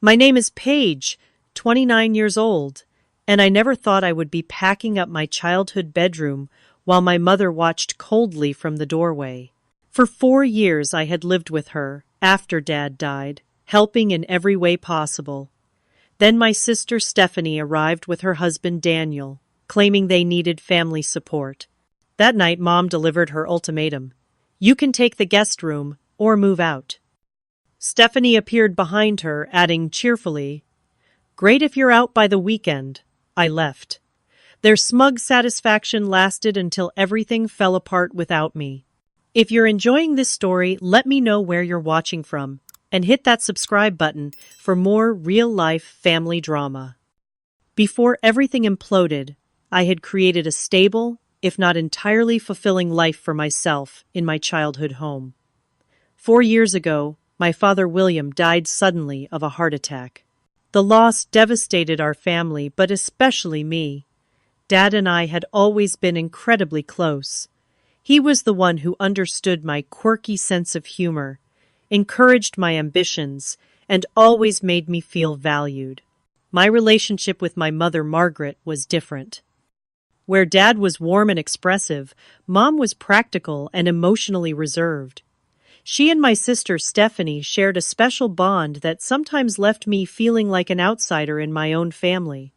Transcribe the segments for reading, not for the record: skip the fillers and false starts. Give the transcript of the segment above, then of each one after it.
My name is Paige, 29 years old, and I never thought I would be packing up my childhood bedroom while my mother watched coldly from the doorway. For 4 years I had lived with her, after Dad died, helping in every way possible. Then my sister Stephanie arrived with her husband Daniel, claiming they needed family support. That night Mom delivered her ultimatum. You can take the guest room or move out. Stephanie appeared behind her, adding cheerfully, Great if you're out by the weekend. I left. Their smug satisfaction lasted until everything fell apart without me. If you're enjoying this story, let me know where you're watching from, and hit that subscribe button for more real-life family drama. Before everything imploded, I had created a stable, if not entirely fulfilling life for myself in my childhood home. 4 years ago, my father William died suddenly of a heart attack. The loss devastated our family, but especially me. Dad and I had always been incredibly close. He was the one who understood my quirky sense of humor, encouraged my ambitions, and always made me feel valued. My relationship with my mother Margaret was different. Where Dad was warm and expressive, Mom was practical and emotionally reserved. She and my sister Stephanie shared a special bond that sometimes left me feeling like an outsider in my own family.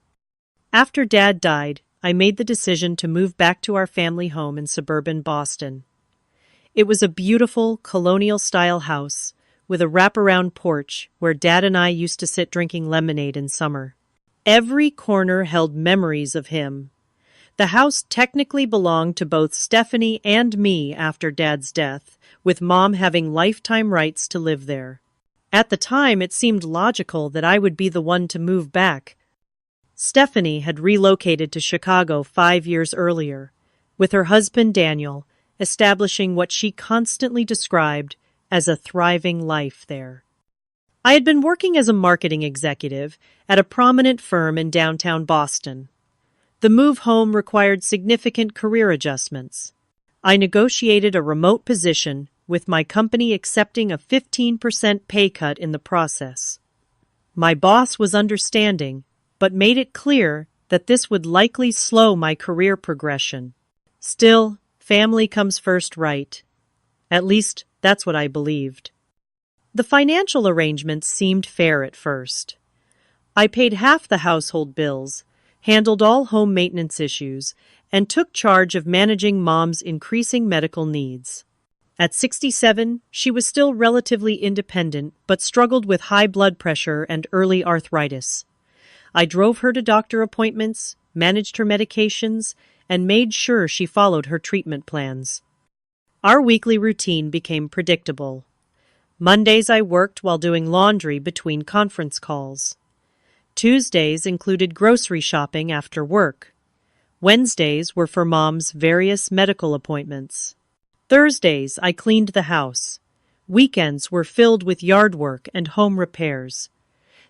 After Dad died, I made the decision to move back to our family home in suburban Boston. It was a beautiful, colonial-style house with a wraparound porch where Dad and I used to sit drinking lemonade in summer. Every corner held memories of him. The house technically belonged to both Stephanie and me after Dad's death, with Mom having lifetime rights to live there. At the time, it seemed logical that I would be the one to move back. Stephanie had relocated to Chicago 5 years earlier, with her husband Daniel, establishing what she constantly described as a thriving life there. I had been working as a marketing executive at a prominent firm in downtown Boston. The move home required significant career adjustments. I negotiated a remote position, with my company accepting a 15% pay cut in the process. My boss was understanding, but made it clear that this would likely slow my career progression. Still, family comes first, right? At least, that's what I believed. The financial arrangements seemed fair at first. I paid half the household bills, handled all home maintenance issues, and took charge of managing Mom's increasing medical needs. At 67, she was still relatively independent, but struggled with high blood pressure and early arthritis. I drove her to doctor appointments, managed her medications, and made sure she followed her treatment plans. Our weekly routine became predictable. Mondays I worked while doing laundry between conference calls. Tuesdays included grocery shopping after work. Wednesdays were for Mom's various medical appointments. Thursdays I cleaned the house. Weekends were filled with yard work and home repairs.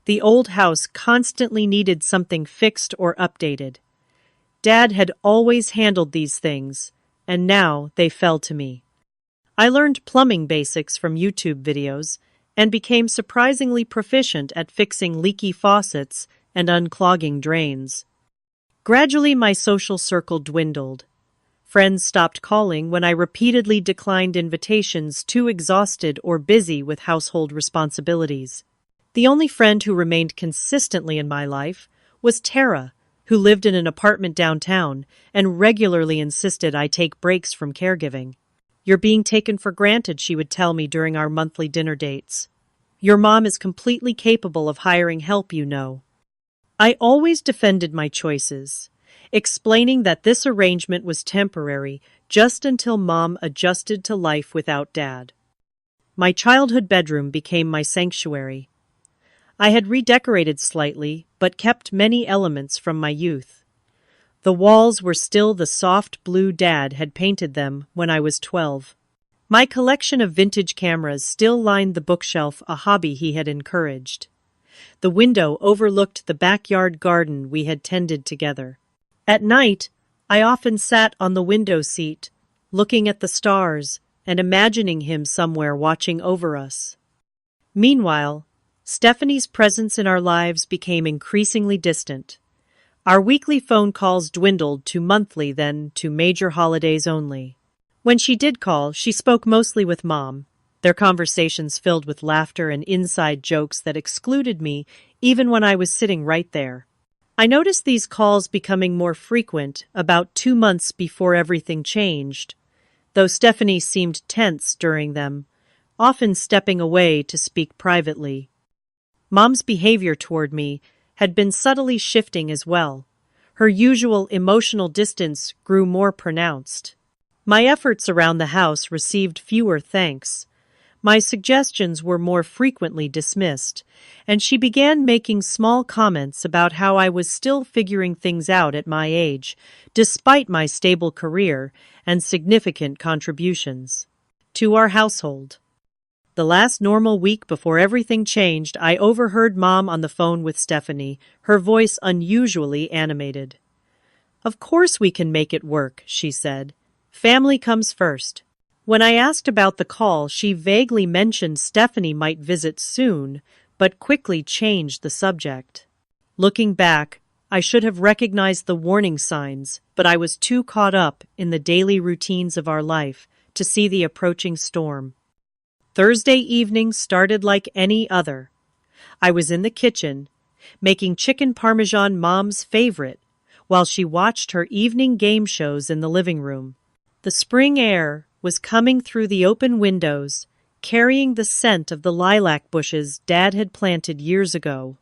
The old house constantly needed something fixed or updated. Dad had always handled these things, and now they fell to me. I learned plumbing basics from YouTube videos and became surprisingly proficient at fixing leaky faucets and unclogging drains. Gradually, my social circle dwindled. Friends stopped calling when I repeatedly declined invitations, too exhausted or busy with household responsibilities. The only friend who remained consistently in my life was Tara, who lived in an apartment downtown and regularly insisted I take breaks from caregiving. You're being taken for granted, she would tell me during our monthly dinner dates. Your mom is completely capable of hiring help, you know. I always defended my choices, explaining that this arrangement was temporary just until Mom adjusted to life without Dad. My childhood bedroom became my sanctuary. I had redecorated slightly, but kept many elements from my youth. The walls were still the soft blue Dad had painted them when I was 12. My collection of vintage cameras still lined the bookshelf, a hobby he had encouraged. The window overlooked the backyard garden we had tended together. At night, I often sat on the window seat, looking at the stars and imagining him somewhere watching over us. Meanwhile, Stephanie's presence in our lives became increasingly distant. Our weekly phone calls dwindled to monthly, then to major holidays only. When she did call, she spoke mostly with Mom, their conversations filled with laughter and inside jokes that excluded me even when I was sitting right there. I noticed these calls becoming more frequent about 2 months before everything changed, though Stephanie seemed tense during them, often stepping away to speak privately. Mom's behavior toward me had been subtly shifting as well. Her usual emotional distance grew more pronounced. My efforts around the house received fewer thanks. My suggestions were more frequently dismissed, and she began making small comments about how I was still figuring things out at my age, despite my stable career and significant contributions to our household. The last normal week before everything changed, I overheard Mom on the phone with Stephanie, her voice unusually animated. "Of course we can make it work," she said. "Family comes first." When I asked about the call, she vaguely mentioned Stephanie might visit soon, but quickly changed the subject. Looking back, I should have recognized the warning signs, but I was too caught up in the daily routines of our life to see the approaching storm. Thursday evening started like any other. I was in the kitchen, making chicken parmesan, Mom's favorite, while she watched her evening game shows in the living room. The spring air was coming through the open windows, carrying the scent of the lilac bushes Dad had planted years ago.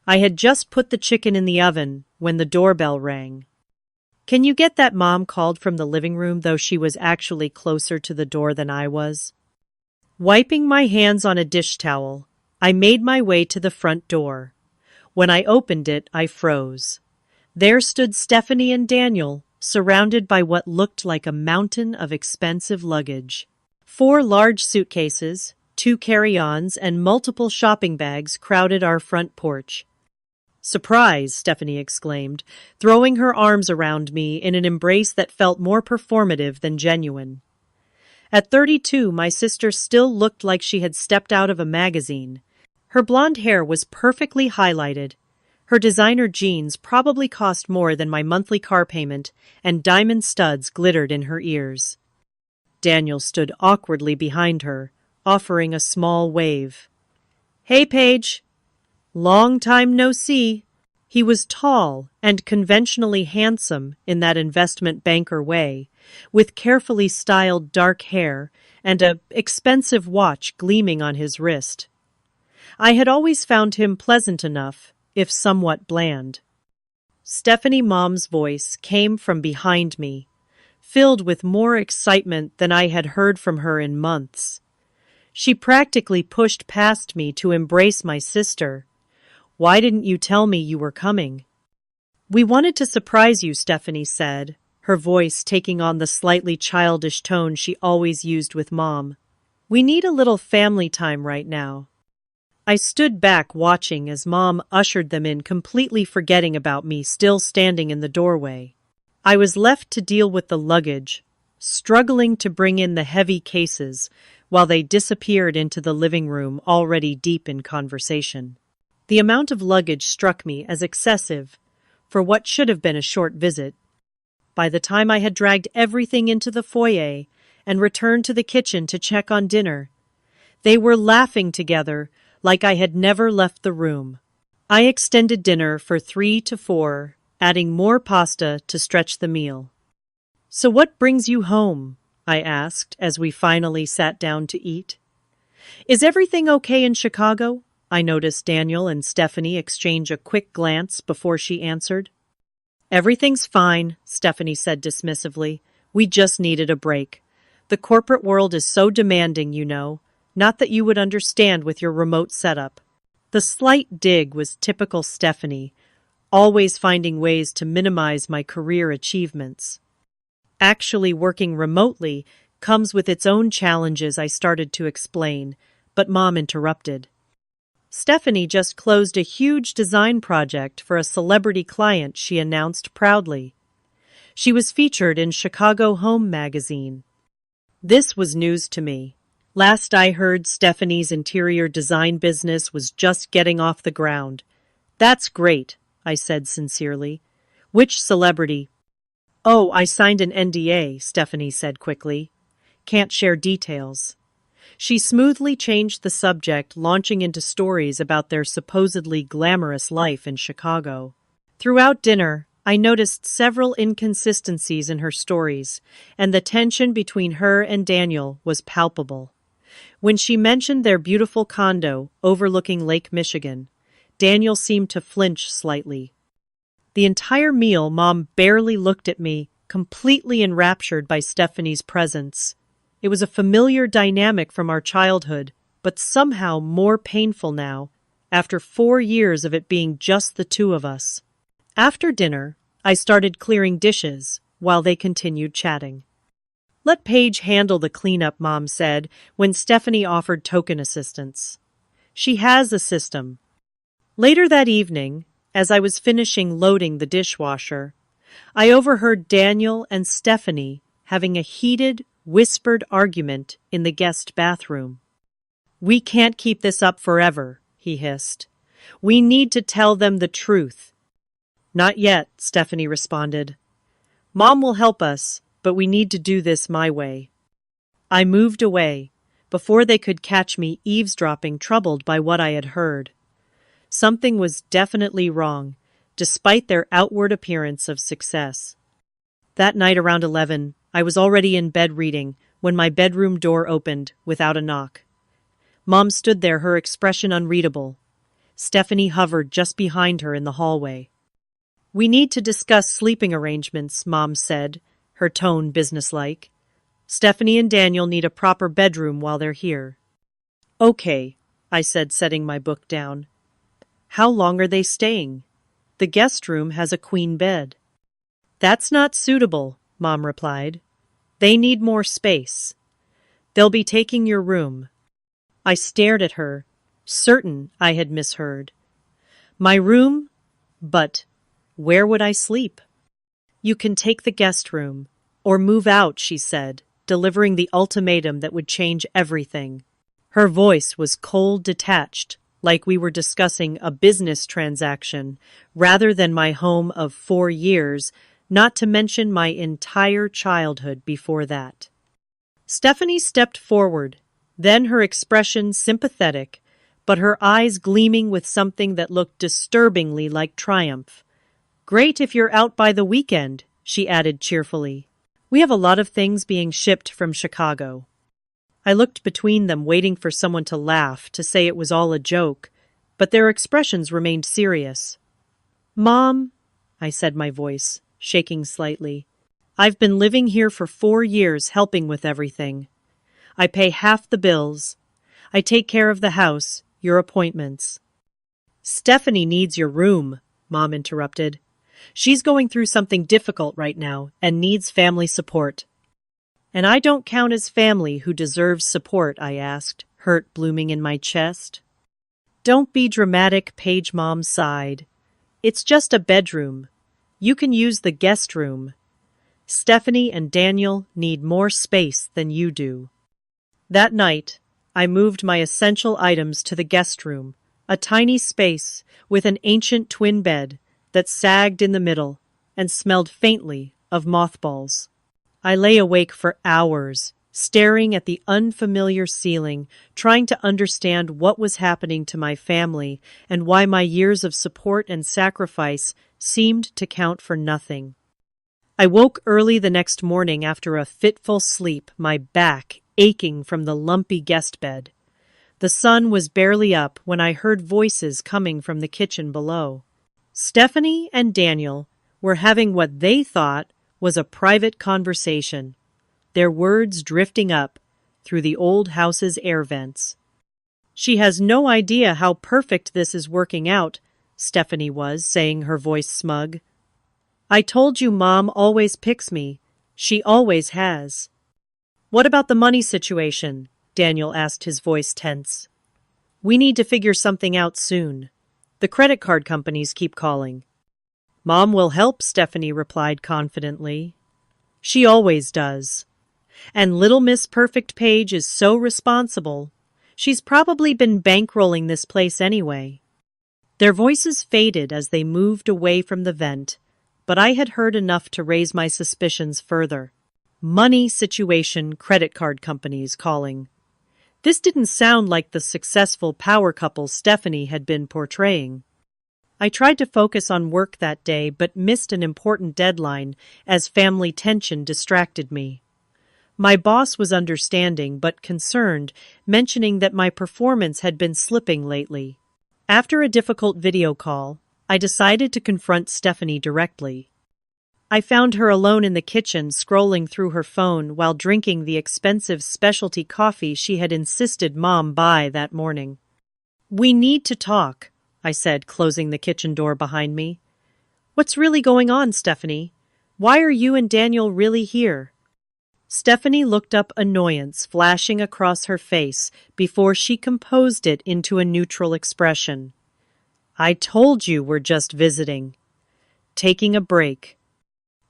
I had just put the chicken in the oven when the doorbell rang. "Can you get that?" Mom called from the living room, though she was actually closer to the door than I was. Wiping my hands on a dish towel, I made my way to the front door. When I opened it, I froze. There stood Stephanie and Daniel, surrounded by what looked like a mountain of expensive luggage. 4 large suitcases, 2 carry-ons, and multiple shopping bags crowded our front porch. "Surprise!" Stephanie exclaimed, throwing her arms around me in an embrace that felt more performative than genuine. At 32, my sister still looked like she had stepped out of a magazine. Her blonde hair was perfectly highlighted. Her designer jeans probably cost more than my monthly car payment, and diamond studs glittered in her ears. Daniel stood awkwardly behind her, offering a small wave. "Hey, Paige. Long time no see." He was tall and conventionally handsome in that investment banker way, with carefully styled dark hair and an expensive watch gleaming on his wrist. I had always found him pleasant enough, if somewhat bland. Stephanie, Mom's voice came from behind me, filled with more excitement than I had heard from her in months. She practically pushed past me to embrace my sister. "Why didn't you tell me you were coming?" "We wanted to surprise you," Stephanie said, her voice taking on the slightly childish tone she always used with Mom. "We need a little family time right now." I stood back watching as Mom ushered them in, completely forgetting about me still standing in the doorway. I was left to deal with the luggage, struggling to bring in the heavy cases while they disappeared into the living room, already deep in conversation. The amount of luggage struck me as excessive for what should have been a short visit. By the time I had dragged everything into the foyer and returned to the kitchen to check on dinner, they were laughing together like I had never left the room. I extended dinner for 3 to 4, adding more pasta to stretch the meal. "So what brings you home?" I asked as we finally sat down to eat. "Is everything okay in Chicago?" I noticed Daniel and Stephanie exchange a quick glance before she answered. "Everything's fine," Stephanie said dismissively. "We just needed a break. The corporate world is so demanding, you know. Not that you would understand with your remote setup." The slight dig was typical Stephanie, always finding ways to minimize my career achievements. Actually working remotely comes with its own challenges, I started to explain, but Mom interrupted. "Stephanie just closed a huge design project for a celebrity client," she announced proudly. "She was featured in Chicago Home magazine." This was news to me. Last I heard, Stephanie's interior design business was just getting off the ground. That's great, I said sincerely. Which celebrity? Oh, I signed an NDA, Stephanie said quickly. Can't share details. She smoothly changed the subject, launching into stories about their supposedly glamorous life in Chicago. Throughout dinner, I noticed several inconsistencies in her stories, and the tension between her and Daniel was palpable. When she mentioned their beautiful condo overlooking Lake Michigan, Daniel seemed to flinch slightly. The entire meal, Mom barely looked at me, completely enraptured by Stephanie's presence. It was a familiar dynamic from our childhood, but somehow more painful now, after 4 years of it being just the two of us. After dinner, I started clearing dishes while they continued chatting. Let Paige handle the cleanup, Mom said, when Stephanie offered token assistance. She has a system. Later that evening, as I was finishing loading the dishwasher, I overheard Daniel and Stephanie having a heated, whispered argument in the guest bathroom. We can't keep this up forever, he hissed. We need to tell them the truth. Not yet, Stephanie responded. Mom will help us, but we need to do this my way. I moved away, before they could catch me eavesdropping, troubled by what I had heard. Something was definitely wrong, despite their outward appearance of success. That night around 11, I was already in bed reading when my bedroom door opened without a knock. Mom stood there, her expression unreadable. Stephanie hovered just behind her in the hallway. We need to discuss sleeping arrangements, Mom said, her tone businesslike. Stephanie and Daniel need a proper bedroom while they're here. Okay, I said, setting my book down. How long are they staying? The guest room has a queen bed. That's not suitable, Mom replied. They need more space. They'll be taking your room. I stared at her, certain I had misheard. My room? But where would I sleep? You can take the guest room, or move out, she said, delivering the ultimatum that would change everything. Her voice was cold, detached, like we were discussing a business transaction, rather than my home of 4 years, not to mention my entire childhood before that. Stephanie stepped forward, then her expression sympathetic, but her eyes gleaming with something that looked disturbingly like triumph. Great if you're out by the weekend, she added cheerfully. We have a lot of things being shipped from Chicago. I looked between them, waiting for someone to laugh, to say it was all a joke, but their expressions remained serious. Mom, I said, my voice shaking slightly, I've been living here for 4 years, helping with everything. I pay half the bills. I take care of the house, your appointments. Stephanie needs your room, Mom interrupted. She's going through something difficult right now and needs family support. And I don't count as family who deserves support, I asked, hurt blooming in my chest. Don't be dramatic, Paige, Mom sighed. It's just a bedroom. You can use the guest room. Stephanie and Daniel need more space than you do. That night, I moved my essential items to the guest room, a tiny space with an ancient twin bed that sagged in the middle and smelled faintly of mothballs. I lay awake for hours, staring at the unfamiliar ceiling, trying to understand what was happening to my family and why my years of support and sacrifice seemed to count for nothing. I woke early the next morning after a fitful sleep, my back aching from the lumpy guest bed. The sun was barely up when I heard voices coming from the kitchen below. Stephanie and Daniel were having what they thought was a private conversation, their words drifting up through the old house's air vents. She has no idea how perfect this is working out, Stephanie was saying, her voice smug. I told you Mom always picks me. She always has. What about the money situation? Daniel asked, his voice tense. We need to figure something out soon. The credit card companies keep calling. Mom will help, Stephanie replied confidently. She always does. And little Miss Perfect Page is so responsible. She's probably been bankrolling this place anyway. Their voices faded as they moved away from the vent, but I had heard enough to raise my suspicions further. Money situation credit card companies calling. This didn't sound like the successful power couple Stephanie had been portraying. I tried to focus on work that day but missed an important deadline as family tension distracted me. My boss was understanding but concerned, mentioning that my performance had been slipping lately. After a difficult video call, I decided to confront Stephanie directly. I found her alone in the kitchen scrolling through her phone while drinking the expensive specialty coffee she had insisted Mom buy that morning. "We need to talk," I said, closing the kitchen door behind me. "What's really going on, Stephanie? Why are you and Daniel really here?" Stephanie looked up, annoyance flashing across her face before she composed it into a neutral expression. "I told you we're just visiting. Taking a break."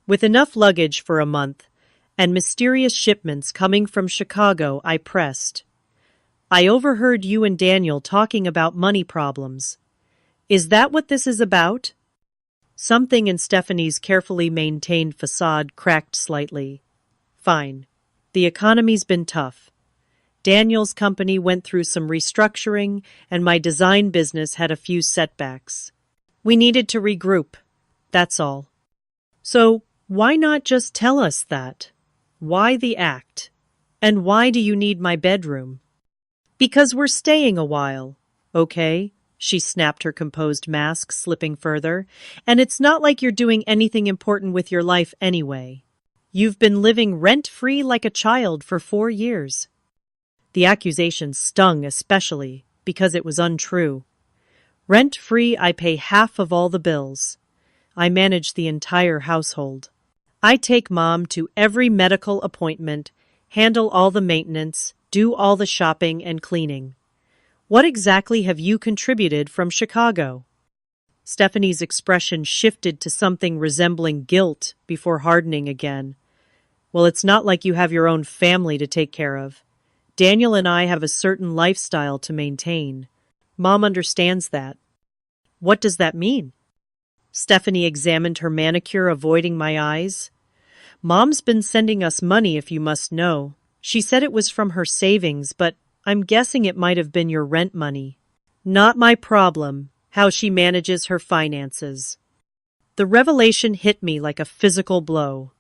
With enough luggage for a month and mysterious shipments coming from Chicago, I pressed. "I overheard you and Daniel talking about money problems. Is that what this is about?" Something in Stephanie's carefully maintained facade cracked slightly. "Fine. The economy's been tough. Daniel's company went through some restructuring, and my design business had a few setbacks. We needed to regroup. That's all. So, why not just tell us that? Why the act? And why do you need my bedroom?" "Because we're staying a while, okay?" She snapped her composed mask, slipping further. "And it's not like you're doing anything important with your life anyway. You've been living rent-free like a child for 4 years." The accusation stung especially because it was untrue. Rent-free, I pay half of all the bills. I manage the entire household. I take Mom to every medical appointment, handle all the maintenance, do all the shopping and cleaning. What exactly have you contributed from Chicago?" Stephanie's expression shifted to something resembling guilt before hardening again. "Well, it's not like you have your own family to take care of. Daniel and I have a certain lifestyle to maintain. Mom understands that." "What does that mean?" Stephanie examined her manicure, avoiding my eyes. "Mom's been sending us money, if you must know. She said it was from her savings, but I'm guessing it might have been your rent money. Not my problem, how she manages her finances." The revelation hit me like a physical blow.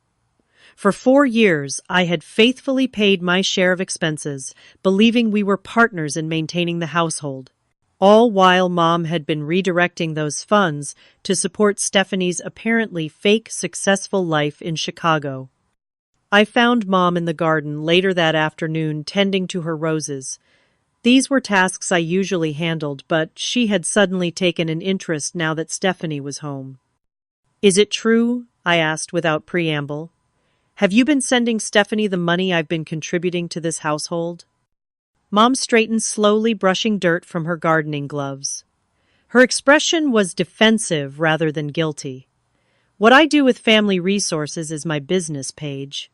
For 4 years, I had faithfully paid my share of expenses, believing we were partners in maintaining the household. All while Mom had been redirecting those funds to support Stephanie's apparently fake successful life in Chicago. I found Mom in the garden later that afternoon tending to her roses. These were tasks I usually handled, but she had suddenly taken an interest now that Stephanie was home. "Is it true?" I asked without preamble. "Have you been sending Stephanie the money I've been contributing to this household?" Mom straightened slowly, brushing dirt from her gardening gloves. Her expression was defensive rather than guilty. "What I do with family resources is my business, Paige."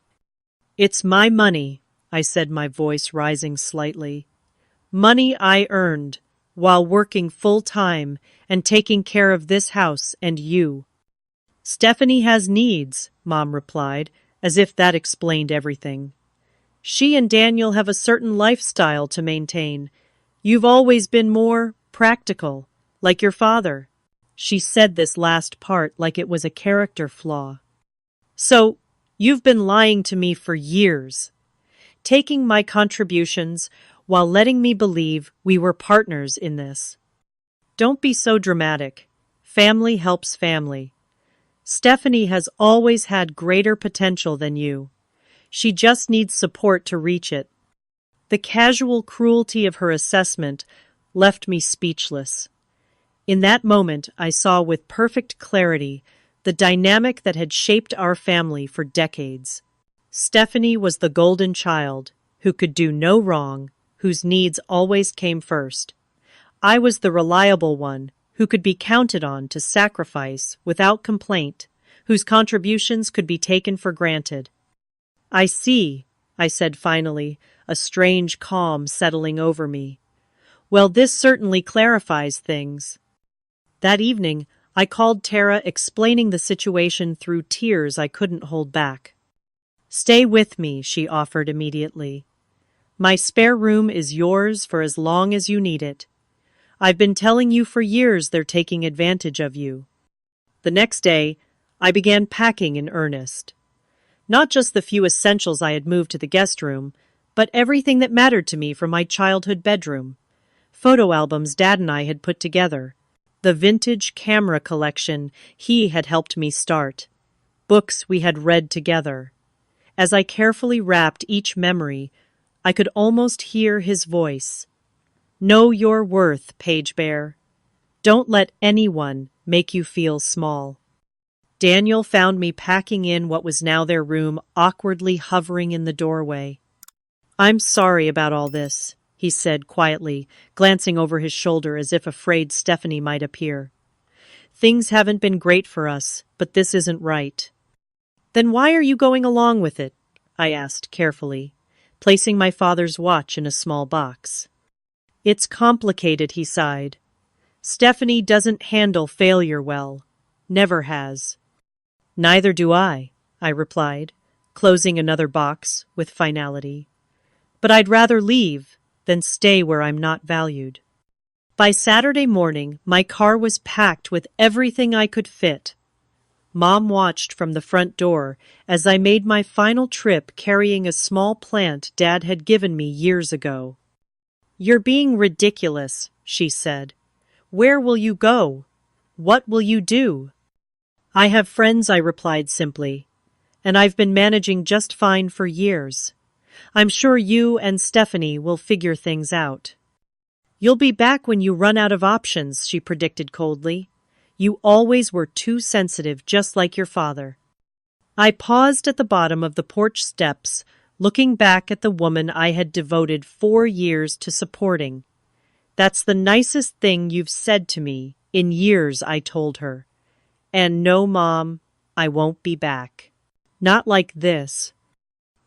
"It's my money," I said, my voice rising slightly. "Money I earned while working full-time and taking care of this house and you." "Stephanie has needs," Mom replied, as if that explained everything. "She and Daniel have a certain lifestyle to maintain. You've always been more practical, like your father." She said this last part like it was a character flaw. "So, you've been lying to me for years, taking my contributions while letting me believe we were partners in this." "Don't be so dramatic. Family helps family. Stephanie has always had greater potential than you. She just needs support to reach it." The casual cruelty of her assessment left me speechless. In that moment, I saw with perfect clarity the dynamic that had shaped our family for decades. Stephanie was the golden child, who could do no wrong, whose needs always came first. I was the reliable one, who could be counted on to sacrifice without complaint, whose contributions could be taken for granted. "I see," I said finally, a strange calm settling over me. Well, this certainly clarifies things. That evening, I called Tara, explaining the situation through tears I couldn't hold back. Stay with me, she offered immediately. My spare room is yours for as long as you need it. I've been telling you for years they're taking advantage of you. The next day, I began packing in earnest. Not just the few essentials I had moved to the guest room, but everything that mattered to me from my childhood bedroom. Photo albums Dad and I had put together. The vintage camera collection he had helped me start. Books we had read together. As I carefully wrapped each memory, I could almost hear his voice. Know your worth, Page Bear. Don't let anyone make you feel small. Daniel found me packing in what was now their room, awkwardly hovering in the doorway. I'm sorry about all this, he said quietly, glancing over his shoulder as if afraid Stephanie might appear. Things haven't been great for us, but this isn't right. Then why are you going along with it? I asked carefully, placing my father's watch in a small box. It's complicated, he sighed. Stephanie doesn't handle failure well. Never has. Neither do I replied, closing another box with finality. But I'd rather leave than stay where I'm not valued. By Saturday morning, my car was packed with everything I could fit. Mom watched from the front door as I made my final trip carrying a small plant Dad had given me years ago. You're being ridiculous, she said. Where will you go? What will you do? I have friends, I replied simply, and I've been managing just fine for years. I'm sure you and Stephanie will figure things out. You'll be back when you run out of options, she predicted coldly. You always were too sensitive, just like your father. I paused at the bottom of the porch steps, looking back at the woman I had devoted 4 years to supporting. That's the nicest thing you've said to me in years, I told her. And no, Mom, I won't be back. Not like this.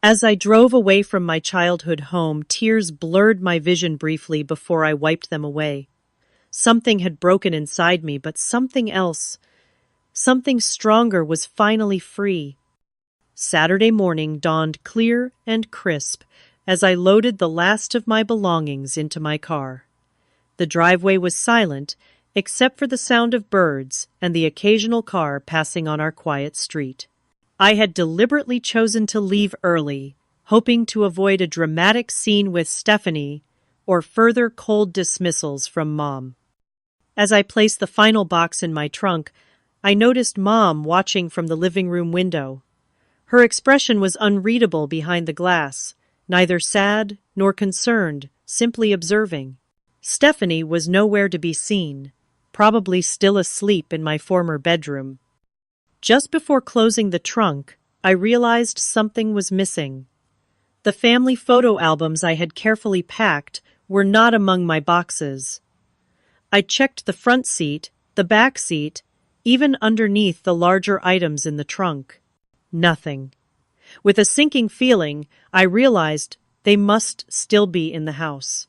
As I drove away from my childhood home, tears blurred my vision briefly before I wiped them away. Something had broken inside me, but something else, something stronger, was finally free. Saturday morning dawned clear and crisp as I loaded the last of my belongings into my car. The driveway was silent, except for the sound of birds and the occasional car passing on our quiet street. I had deliberately chosen to leave early, hoping to avoid a dramatic scene with Stephanie or further cold dismissals from Mom. As I placed the final box in my trunk, I noticed Mom watching from the living room window. Her expression was unreadable behind the glass, neither sad nor concerned, simply observing. Stephanie was nowhere to be seen, probably still asleep in my former bedroom. Just before closing the trunk, I realized something was missing. The family photo albums I had carefully packed were not among my boxes. I checked the front seat, the back seat, even underneath the larger items in the trunk. Nothing. With a sinking feeling, I realized they must still be in the house.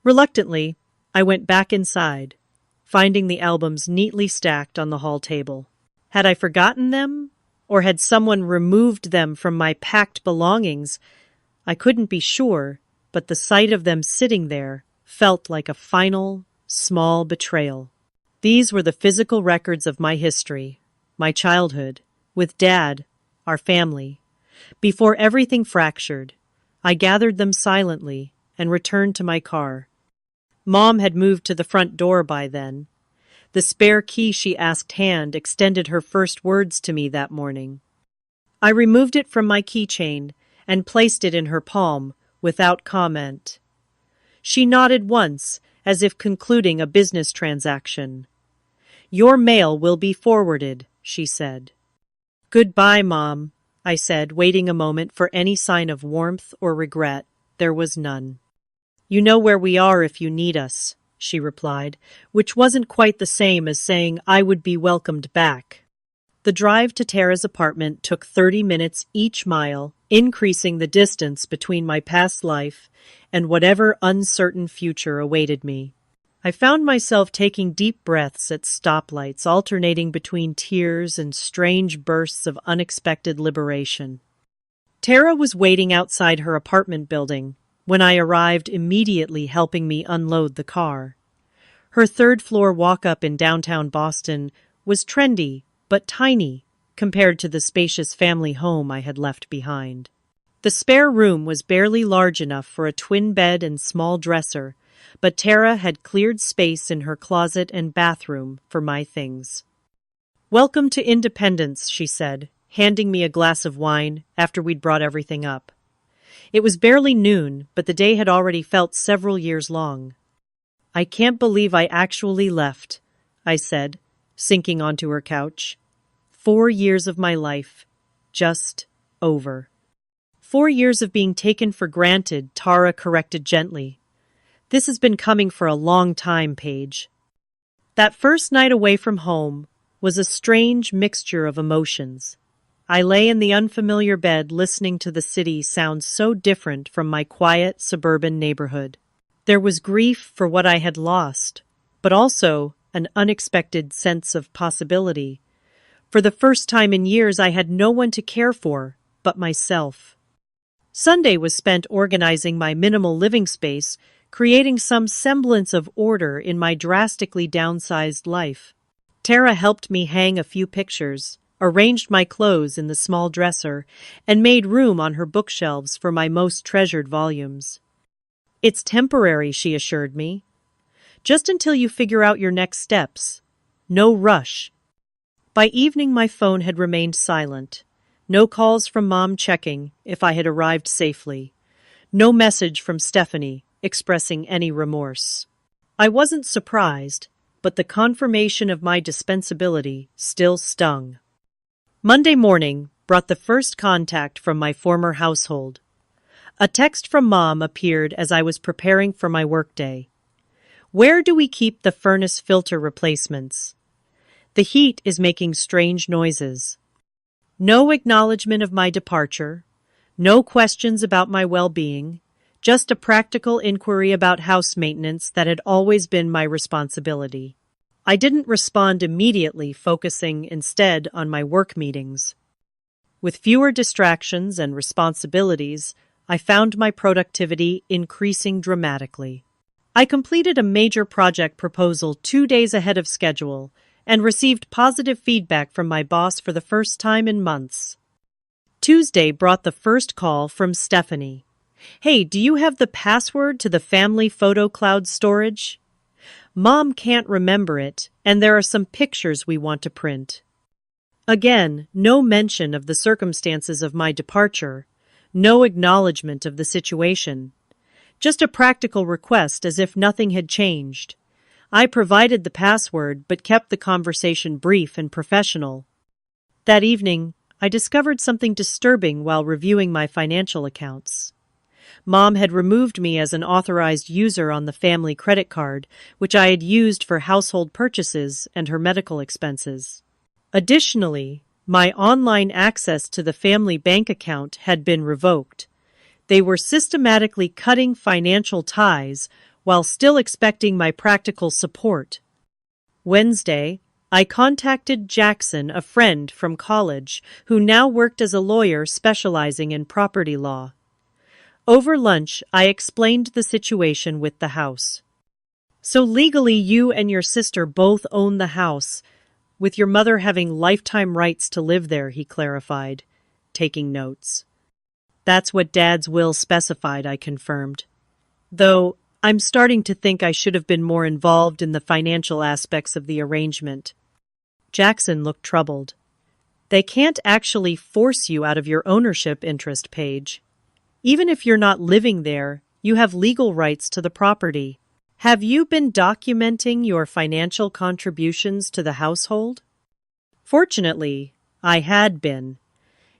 Reluctantly, I went back inside, finding the albums neatly stacked on the hall table. Had I forgotten them, or had someone removed them from my packed belongings? I couldn't be sure, but the sight of them sitting there felt like a final, small betrayal. These were the physical records of my history, my childhood, with Dad, our family. Before everything fractured, I gathered them silently and returned to my car. Mom had moved to the front door by then. The spare key she asked hand extended her first words to me that morning. I removed it from my keychain and placed it in her palm without comment. She nodded once, as if concluding a business transaction. Your mail will be forwarded, she said. Goodbye, Mom, I said, waiting a moment for any sign of warmth or regret. There was none. You know where we are if you need us, she replied, which wasn't quite the same as saying I would be welcomed back. The drive to Tara's apartment took 30 minutes each mile, increasing the distance between my past life and whatever uncertain future awaited me. I found myself taking deep breaths at stoplights, alternating between tears and strange bursts of unexpected liberation. Tara was waiting outside her apartment building when I arrived, immediately helping me unload the car. Her third-floor walk-up in downtown Boston was trendy but tiny compared to the spacious family home I had left behind. The spare room was barely large enough for a twin bed and small dresser, but Tara had cleared space in her closet and bathroom for my things. "Welcome to Independence," she said, handing me a glass of wine after we'd brought everything up. It was barely noon, but the day had already felt several years long. "I can't believe I actually left," I said, sinking onto her couch. 4 years of my life, just over. 4 years of being taken for granted, Tara corrected gently. "This has been coming for a long time, Paige." That first night away from home was a strange mixture of emotions. I lay in the unfamiliar bed listening to the city sound so different from my quiet suburban neighborhood. There was grief for what I had lost, but also an unexpected sense of possibility. For the first time in years, I had no one to care for but myself. Sunday was spent organizing my minimal living space, creating some semblance of order in my drastically downsized life. Tara helped me hang a few pictures, arranged my clothes in the small dresser, and made room on her bookshelves for my most treasured volumes. "It's temporary," she assured me. "Just until you figure out your next steps. No rush." By evening, my phone had remained silent. No calls from Mom checking if I had arrived safely. No message from Stephanie expressing any remorse. I wasn't surprised, but the confirmation of my dispensability still stung. Monday morning brought the first contact from my former household. A text from Mom appeared as I was preparing for my workday. "Where do we keep the furnace filter replacements? The heat is making strange noises." No acknowledgement of my departure, no questions about my well-being, just a practical inquiry about house maintenance that had always been my responsibility. I didn't respond immediately, focusing instead on my work meetings. With fewer distractions and responsibilities, I found my productivity increasing dramatically. I completed a major project proposal 2 days ahead of schedule and received positive feedback from my boss for the first time in months. Tuesday brought the first call from Stephanie. "Hey, do you have the password to the family photo cloud storage? Mom can't remember it, and there are some pictures we want to print." Again, no mention of the circumstances of my departure, no acknowledgement of the situation. Just a practical request as if nothing had changed. I provided the password but kept the conversation brief and professional. That evening, I discovered something disturbing while reviewing my financial accounts. Mom had removed me as an authorized user on the family credit card, which I had used for household purchases and her medical expenses. Additionally, my online access to the family bank account had been revoked. They were systematically cutting financial ties while still expecting my practical support. Wednesday, I contacted Jackson, a friend from college, who now worked as a lawyer specializing in property law. Over lunch, I explained the situation with the house. "So legally, you and your sister both own the house, with your mother having lifetime rights to live there," he clarified, taking notes. "That's what Dad's will specified," I confirmed. "Though I'm starting to think I should have been more involved in the financial aspects of the arrangement." Jackson looked troubled. "They can't actually force you out of your ownership interest, Paige. Even if you're not living there, you have legal rights to the property. Have you been documenting your financial contributions to the household?" Fortunately, I had been.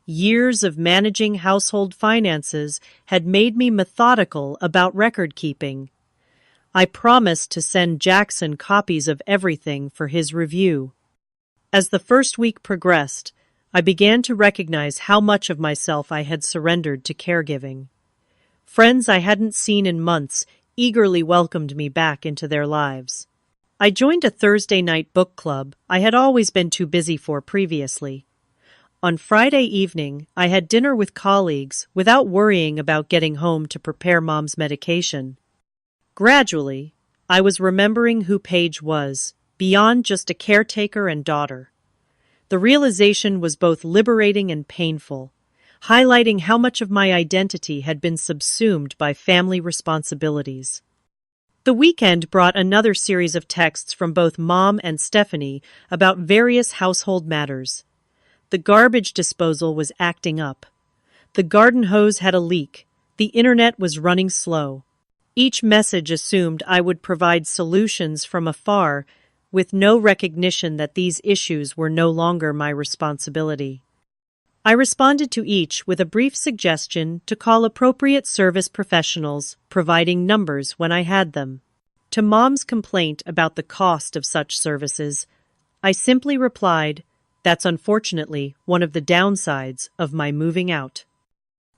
Years of managing household finances had made me methodical about record keeping. I promised to send Jackson copies of everything for his review. As the first week progressed, I began to recognize how much of myself I had surrendered to caregiving. Friends I hadn't seen in months eagerly welcomed me back into their lives. I joined a Thursday night book club I had always been too busy for previously. On Friday evening, I had dinner with colleagues without worrying about getting home to prepare Mom's medication. Gradually, I was remembering who Paige was, beyond just a caretaker and daughter. The realization was both liberating and painful, highlighting how much of my identity had been subsumed by family responsibilities. The weekend brought another series of texts from both Mom and Stephanie about various household matters. The garbage disposal was acting up. The garden hose had a leak. The internet was running slow. Each message assumed I would provide solutions from afar, with no recognition that these issues were no longer my responsibility. I responded to each with a brief suggestion to call appropriate service professionals, providing numbers when I had them. To Mom's complaint about the cost of such services, I simply replied, "That's unfortunately one of the downsides of my moving out."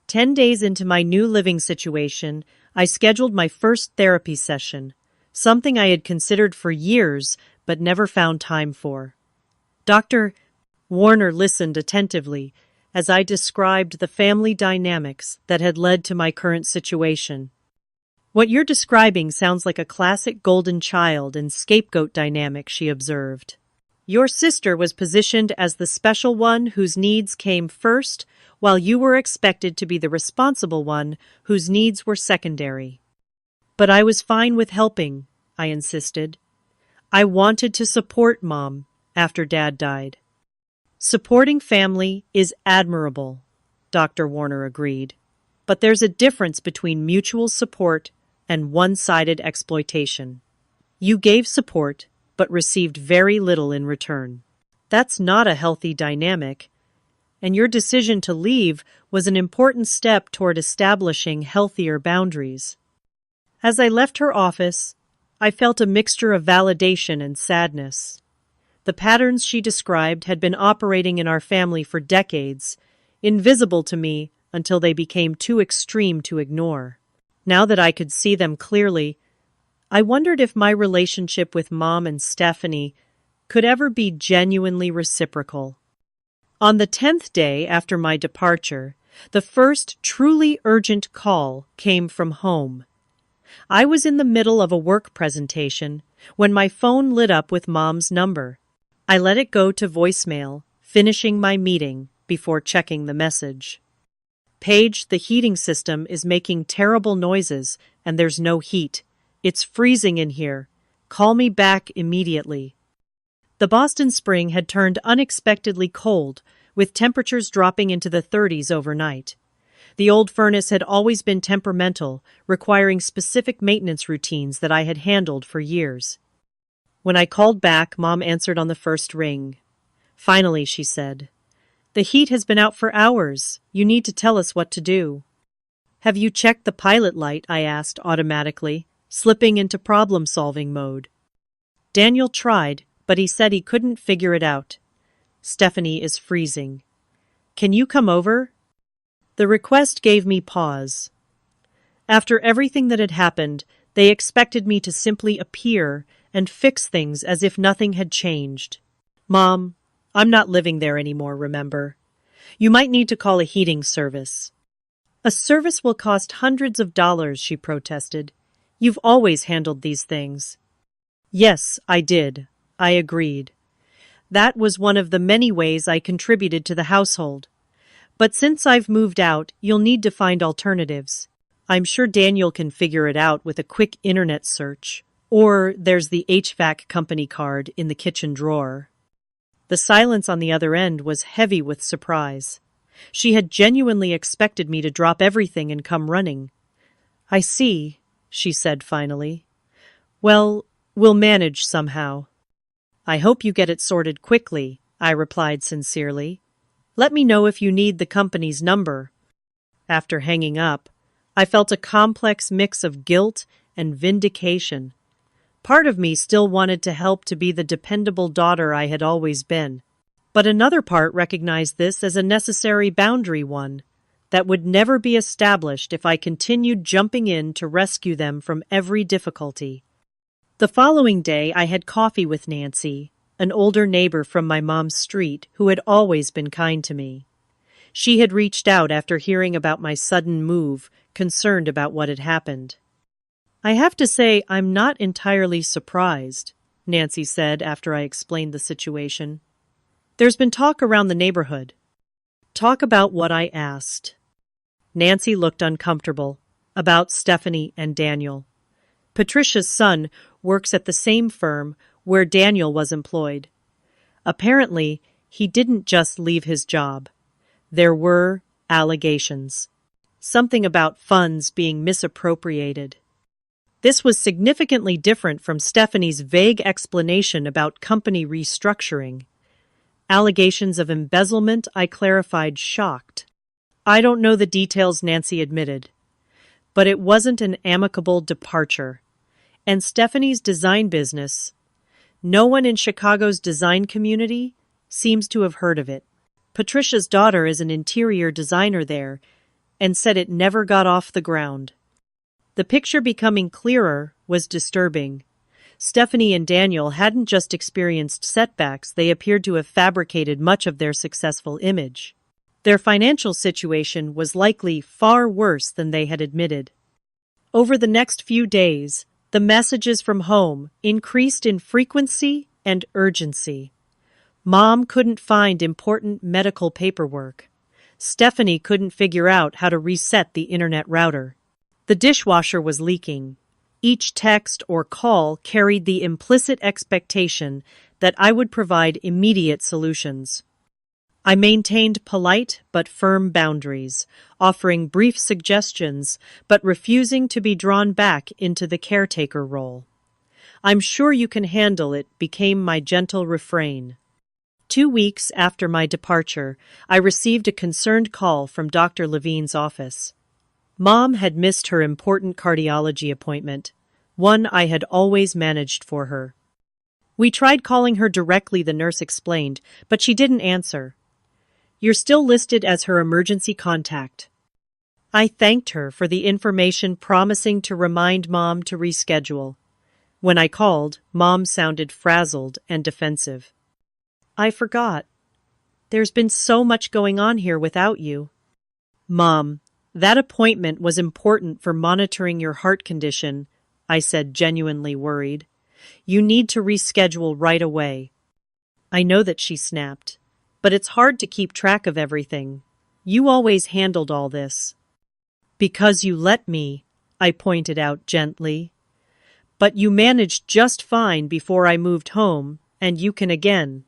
10 days into my new living situation, I scheduled my first therapy session, something I had considered for years but never found time for. Dr. Warner listened attentively as I described the family dynamics that had led to my current situation. "What you're describing sounds like a classic golden child and scapegoat dynamic," she observed. "Your sister was positioned as the special one whose needs came first, while you were expected to be the responsible one whose needs were secondary." "But I was fine with helping," I insisted. "I wanted to support Mom after Dad died." "Supporting family is admirable," Dr. Warner agreed. "But there's a difference between mutual support and one-sided exploitation. You gave support, but received very little in return. That's not a healthy dynamic, and your decision to leave was an important step toward establishing healthier boundaries." As I left her office, I felt a mixture of validation and sadness. The patterns she described had been operating in our family for decades, invisible to me until they became too extreme to ignore. Now that I could see them clearly, I wondered if my relationship with Mom and Stephanie could ever be genuinely reciprocal. On the 10th day after my departure, the first truly urgent call came from home. I was in the middle of a work presentation when my phone lit up with Mom's number. I let it go to voicemail, finishing my meeting before checking the message. "Paige, the heating system is making terrible noises and there's no heat. It's freezing in here. Call me back immediately." The Boston spring had turned unexpectedly cold, with temperatures dropping into the 30s overnight. The old furnace had always been temperamental, requiring specific maintenance routines that I had handled for years. When I called back, Mom answered on the first ring. "Finally," she said. "The heat has been out for hours. You need to tell us what to do." "Have you checked the pilot light?" I asked automatically, slipping into problem-solving mode. Daniel tried, but he said he couldn't figure it out. "Stephanie is freezing. Can you come over?" The request gave me pause. After everything that had happened, they expected me to simply appear and fix things as if nothing had changed. "Mom, I'm not living there anymore, remember? You might need to call a heating service." "A service will cost hundreds of dollars," she protested. "You've always handled these things." "Yes, I did," I agreed. "That was one of the many ways I contributed to the household. But since I've moved out, you'll need to find alternatives. I'm sure Daniel can figure it out with a quick internet search. Or there's the HVAC company card in the kitchen drawer." The silence on the other end was heavy with surprise. She had genuinely expected me to drop everything and come running. "I see," she said finally. "Well, we'll manage somehow." "I hope you get it sorted quickly," I replied sincerely. "Let me know if you need the company's number." After hanging up, I felt a complex mix of guilt and vindication. Part of me still wanted to help to be the dependable daughter I had always been. But another part recognized this as a necessary boundary one that would never be established if I continued jumping in to rescue them from every difficulty. The following day, I had coffee with Nancy, an older neighbor from my mom's street who had always been kind to me. She had reached out after hearing about my sudden move, concerned about what had happened. "I have to say, I'm not entirely surprised," Nancy said after I explained the situation. "There's been talk around the neighborhood. Talk about what I asked." Nancy looked uncomfortable. About Stephanie and Daniel. Patricia's son works at the same firm where Daniel was employed. Apparently, he didn't just leave his job. There were allegations. Something about funds being misappropriated. This was significantly different from Stephanie's vague explanation about company restructuring. Allegations of embezzlement, I clarified, shocked. "I don't know the details," Nancy admitted. But it wasn't an amicable departure. And Stephanie's design business, no one in Chicago's design community seems to have heard of it. Patricia's daughter is an interior designer there and said it never got off the ground. The picture becoming clearer was disturbing. Stephanie and Daniel hadn't just experienced setbacks, they appeared to have fabricated much of their successful image. Their financial situation was likely far worse than they had admitted. Over the next few days, the messages from home increased in frequency and urgency. Mom couldn't find important medical paperwork. Stephanie couldn't figure out how to reset the internet router. The dishwasher was leaking. Each text or call carried the implicit expectation that I would provide immediate solutions. I maintained polite but firm boundaries, offering brief suggestions but refusing to be drawn back into the caretaker role. "I'm sure you can handle it," became my gentle refrain. 2 weeks after my departure, I received a concerned call from Dr. Levine's office. Mom had missed her important cardiology appointment, one I had always managed for her. "We tried calling her directly," the nurse explained, "but she didn't answer. You're still listed as her emergency contact." I thanked her for the information, promising to remind Mom to reschedule. When I called, Mom sounded frazzled and defensive. "I forgot. There's been so much going on here without you." "Mom, that appointment was important for monitoring your heart condition," I said, genuinely worried. "You need to reschedule right away." "I know that," she snapped. "But it's hard to keep track of everything. You always handled all this." "Because you let me," I pointed out gently. "But you managed just fine before I moved home, and you can again.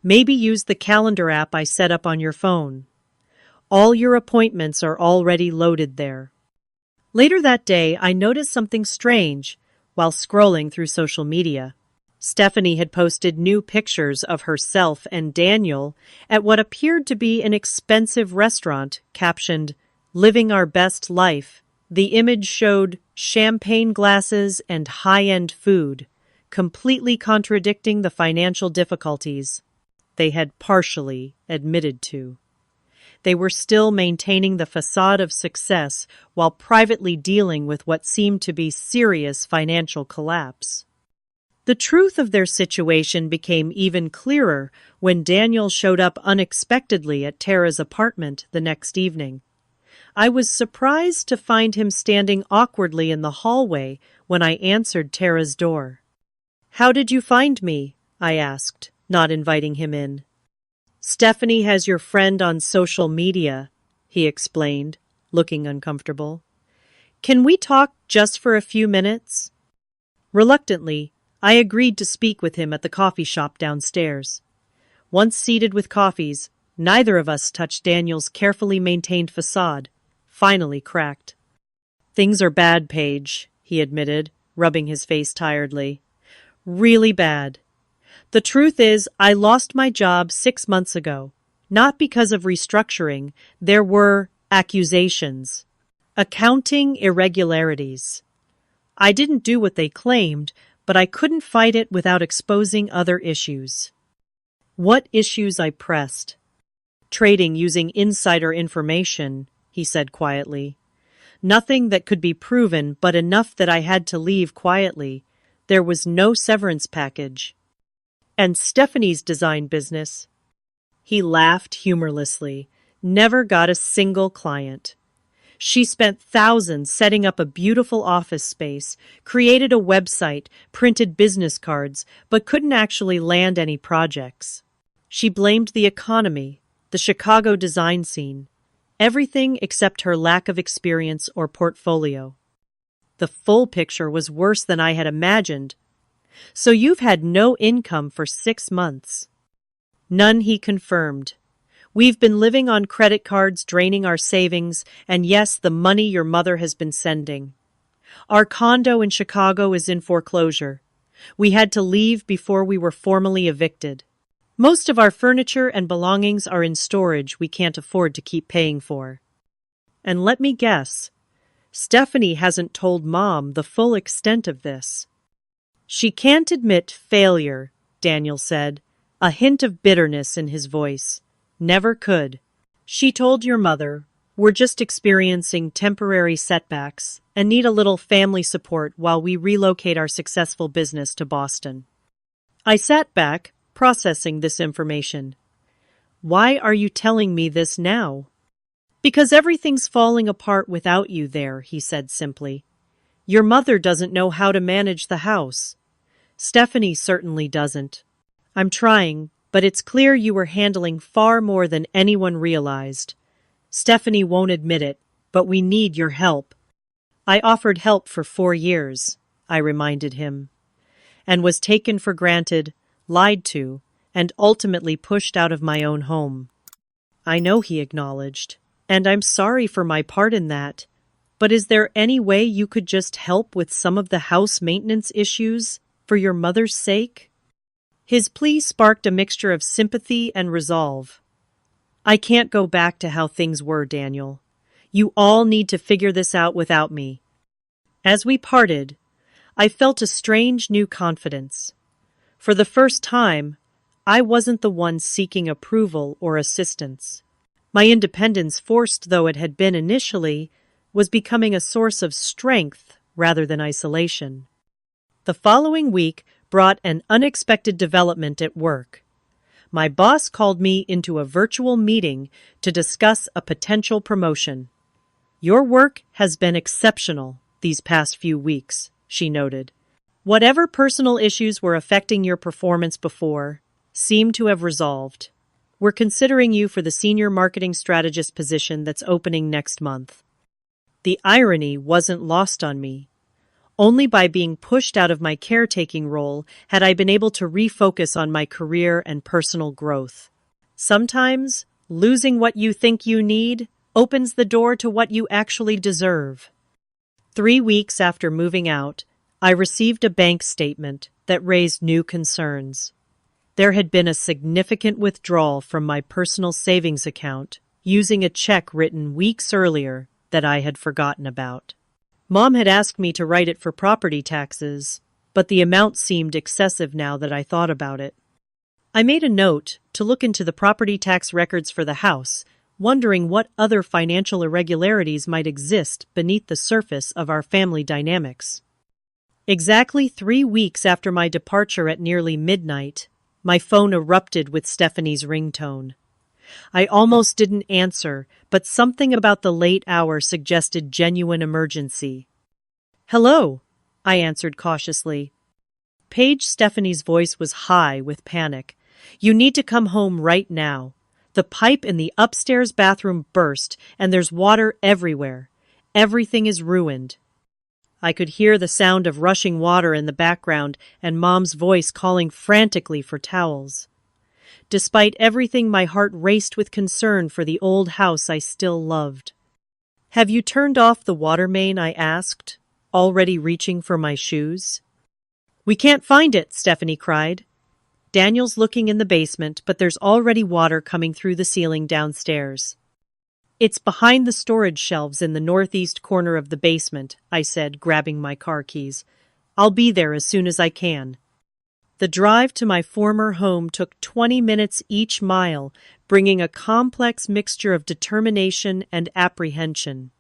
Maybe use the calendar app I set up on your phone. All your appointments are already loaded there." Later that day, I noticed something strange while scrolling through social media. Stephanie had posted new pictures of herself and Daniel at what appeared to be an expensive restaurant, captioned, "Living our best life." The image showed champagne glasses and high-end food, completely contradicting the financial difficulties they had partially admitted to. They were still maintaining the facade of success while privately dealing with what seemed to be serious financial collapse. The truth of their situation became even clearer when Daniel showed up unexpectedly at Tara's apartment the next evening. I was surprised to find him standing awkwardly in the hallway when I answered Tara's door. "How did you find me?" I asked, not inviting him in. "Stephanie has your friend on social media," he explained, looking uncomfortable. "Can we talk just for a few minutes?" Reluctantly, I agreed to speak with him at the coffee shop downstairs. Once seated with coffees, neither of us touched Daniel's carefully maintained facade, finally cracked. "Things are bad, Paige," he admitted, rubbing his face tiredly. "Really bad. The truth is, I lost my job 6 months ago. Not because of restructuring. There were accusations. Accounting irregularities. I didn't do what they claimed, but I couldn't fight it without exposing other issues." What issues I pressed. Trading using insider information, he said quietly. Nothing that could be proven, but enough that I had to leave quietly. There was no severance package. And Stephanie's design business? He laughed humorlessly. Never got a single client. She spent thousands setting up a beautiful office space, created a website, printed business cards, but couldn't actually land any projects. She blamed the economy, the Chicago design scene, everything except her lack of experience or portfolio. The full picture was worse than I had imagined. So you've had no income for 6 months. None, he confirmed. We've been living on credit cards, draining our savings, and yes, the money your mother has been sending. Our condo in Chicago is in foreclosure. We had to leave before we were formally evicted. Most of our furniture and belongings are in storage we can't afford to keep paying for. And let me guess, Stephanie hasn't told Mom the full extent of this. She can't admit failure, Daniel said, a hint of bitterness in his voice. Never could. She told your mother, we're just experiencing temporary setbacks and need a little family support while we relocate our successful business to Boston. I sat back, processing this information. Why are you telling me this now? Because everything's falling apart without you there, he said simply. Your mother doesn't know how to manage the house. Stephanie certainly doesn't. I'm trying, but it's clear you were handling far more than anyone realized. Stephanie won't admit it, but we need your help. I offered help for 4 years, I reminded him, and was taken for granted, lied to, and ultimately pushed out of my own home. I know, he acknowledged, and I'm sorry for my part in that. But is there any way you could just help with some of the house maintenance issues for your mother's sake? His plea sparked a mixture of sympathy and resolve. I can't go back to how things were, Daniel. You all need to figure this out without me. As we parted, I felt a strange new confidence. For the first time, I wasn't the one seeking approval or assistance. My independence, forced though it had been initially, was becoming a source of strength rather than isolation. The following week brought an unexpected development at work. My boss called me into a virtual meeting to discuss a potential promotion. Your work has been exceptional these past few weeks, she noted. Whatever personal issues were affecting your performance before seem to have resolved. We're considering you for the senior marketing strategist position that's opening next month. The irony wasn't lost on me. Only by being pushed out of my caretaking role had I been able to refocus on my career and personal growth. Sometimes, losing what you think you need opens the door to what you actually deserve. 3 weeks after moving out, I received a bank statement that raised new concerns. There had been a significant withdrawal from my personal savings account using a check written weeks earlier that I had forgotten about. Mom had asked me to write it for property taxes, but the amount seemed excessive now that I thought about it. I made a note to look into the property tax records for the house, wondering what other financial irregularities might exist beneath the surface of our family dynamics. Exactly 3 weeks after my departure at nearly midnight, my phone erupted with Stephanie's ringtone. I almost didn't answer, but something about the late hour suggested genuine emergency. Hello, I answered cautiously. Paige, Stephanie's voice was high with panic. You need to come home right now. The pipe in the upstairs bathroom burst, and there's water everywhere. Everything is ruined. I could hear the sound of rushing water in the background and Mom's voice calling frantically for towels. Despite everything, my heart raced with concern for the old house I still loved. Have you turned off the water main? I asked, already reaching for my shoes. We can't find it, Stephanie cried. Daniel's looking in the basement, but there's already water coming through the ceiling downstairs. It's behind the storage shelves in the northeast corner of the basement, I said, grabbing my car keys. I'll be there as soon as I can. The drive to my former home took 20 minutes each mile, bringing a complex mixture of determination and apprehension.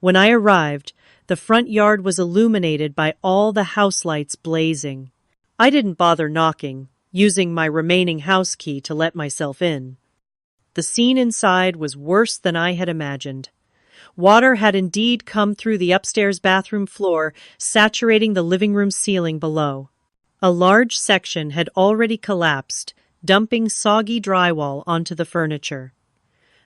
When I arrived, the front yard was illuminated by all the house lights blazing. I didn't bother knocking, using my remaining house key to let myself in. The scene inside was worse than I had imagined. Water had indeed come through the upstairs bathroom floor, saturating the living room ceiling below. A large section had already collapsed, dumping soggy drywall onto the furniture.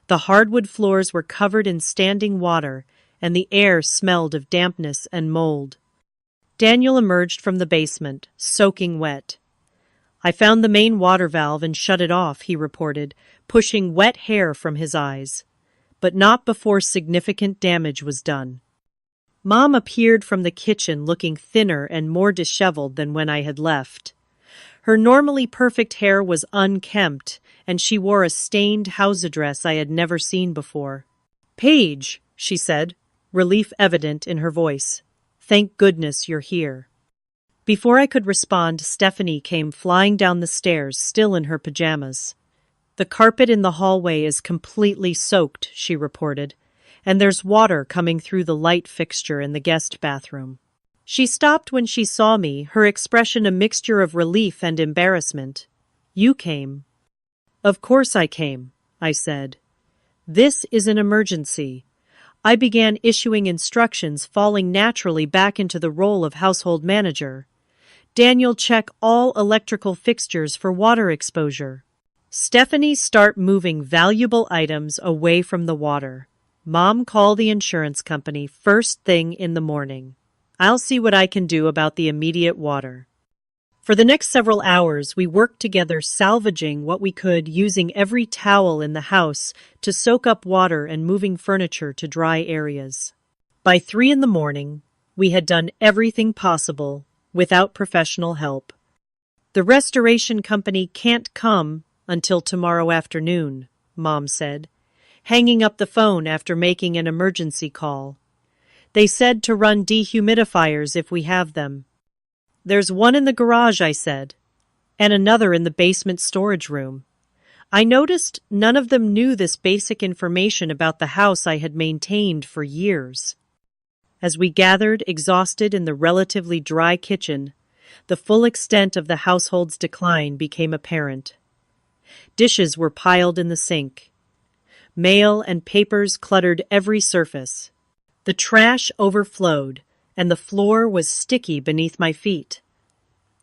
The hardwood floors were covered in standing water, and the air smelled of dampness and mold. Daniel emerged from the basement, soaking wet. "I found the main water valve and shut it off," he reported, pushing wet hair from his eyes. But not before significant damage was done. Mom appeared from the kitchen looking thinner and more disheveled than when I had left. Her normally perfect hair was unkempt, and she wore a stained house dress I had never seen before. "Paige," she said, relief evident in her voice. "Thank goodness you're here." Before I could respond, Stephanie came flying down the stairs, still in her pajamas. "The carpet in the hallway is completely soaked," she reported, "and there's water coming through the light fixture in the guest bathroom." She stopped when she saw me, her expression a mixture of relief and embarrassment. "You came." "Of course I came," I said. "This is an emergency." I began issuing instructions, falling naturally back into the role of household manager. "Daniel, check all electrical fixtures for water exposure." "Stephanie, start moving valuable items away from the water." "Mom, call the insurance company first thing in the morning." "I'll see what I can do about the immediate water." For the next several hours, we worked together, salvaging what we could, using every towel in the house to soak up water and moving furniture to dry areas. By 3 in the morning, we had done everything possible without professional help. "The restoration company can't come until tomorrow afternoon," Mom said, hanging up the phone after making an emergency call. "They said to run dehumidifiers if we have them." "There's one in the garage," I said, "and another in the basement storage room." I noticed none of them knew this basic information about the house I had maintained for years. As we gathered, exhausted, in the relatively dry kitchen, the full extent of the household's decline became apparent. Dishes were piled in the sink. Mail and papers cluttered every surface. The trash overflowed, and the floor was sticky beneath my feet.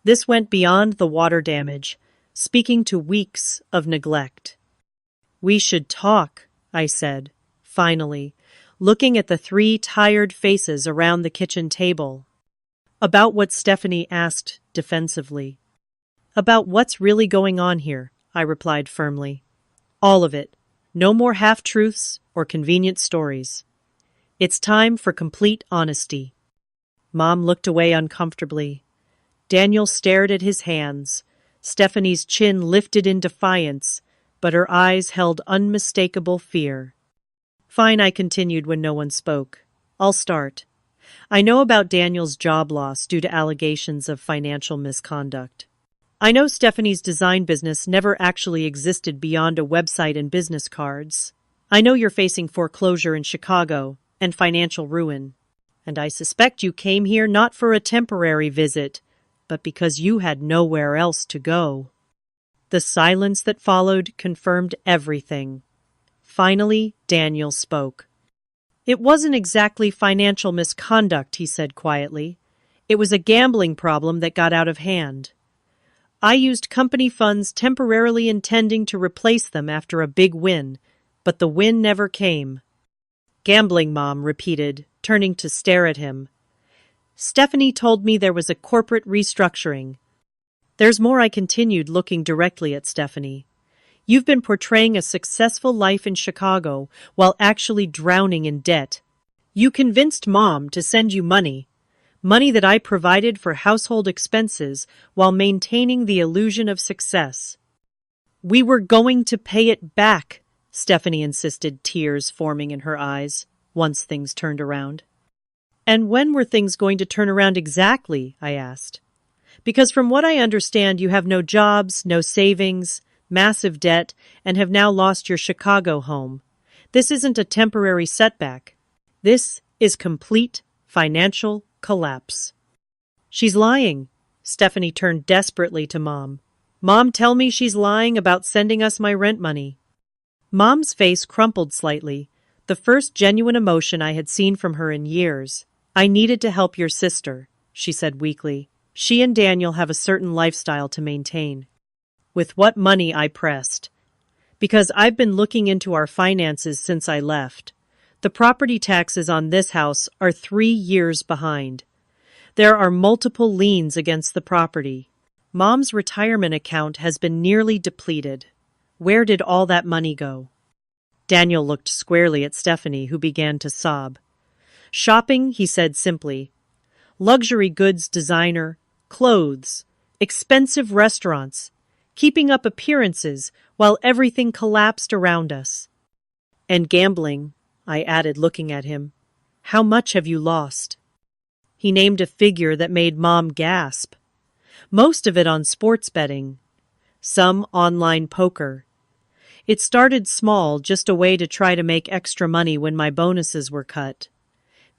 This went beyond the water damage, speaking to weeks of neglect. "We should talk," I said, finally, looking at the 3 tired faces around the kitchen table. "About what?" Stephanie asked defensively. "About what's really going on here," I replied firmly. "All of it. No more half-truths or convenient stories. It's time for complete honesty." Mom looked away uncomfortably. Daniel stared at his hands. Stephanie's chin lifted in defiance, but her eyes held unmistakable fear. "Fine," I continued when no one spoke. "I'll start. I know about Daniel's job loss due to allegations of financial misconduct. I know Stephanie's design business never actually existed beyond a website and business cards. I know you're facing foreclosure in Chicago and financial ruin. And I suspect you came here not for a temporary visit, but because you had nowhere else to go." The silence that followed confirmed everything. Finally, Daniel spoke. "It wasn't exactly financial misconduct," he said quietly. "It was a gambling problem that got out of hand. I used company funds temporarily, intending to replace them after a big win, but the win never came." "Gambling," Mom repeated, turning to stare at him. "Stephanie told me there was a corporate restructuring." "There's more," I continued, looking directly at Stephanie. "You've been portraying a successful life in Chicago while actually drowning in debt. You convinced Mom to send you money that I provided for household expenses while maintaining the illusion of success." "We were going to pay it back," Stephanie insisted, tears forming in her eyes, once things turned around. "And when were things going to turn around exactly?" I asked. Because from what I understand, you have no jobs, no savings, massive debt, and have now lost your Chicago home. This isn't a temporary setback. This is complete financial collapse. She's lying. Stephanie turned desperately to Mom. Mom, tell me she's lying about sending us my rent money. Mom's face crumpled slightly, the first genuine emotion I had seen from her in years. I needed to help your sister, she said weakly. She and Daniel have a certain lifestyle to maintain. With what money, I pressed. Because I've been looking into our finances since I left. The property taxes on this house are 3 years behind. There are multiple liens against the property. Mom's retirement account has been nearly depleted. Where did all that money go? Daniel looked squarely at Stephanie, who began to sob. Shopping, he said simply. Luxury goods, designer, clothes, expensive restaurants, keeping up appearances while everything collapsed around us. And gambling, I added, looking at him. How much have you lost? He named a figure that made Mom gasp. Most of it on sports betting. Some online poker. It started small, just a way to try to make extra money when my bonuses were cut.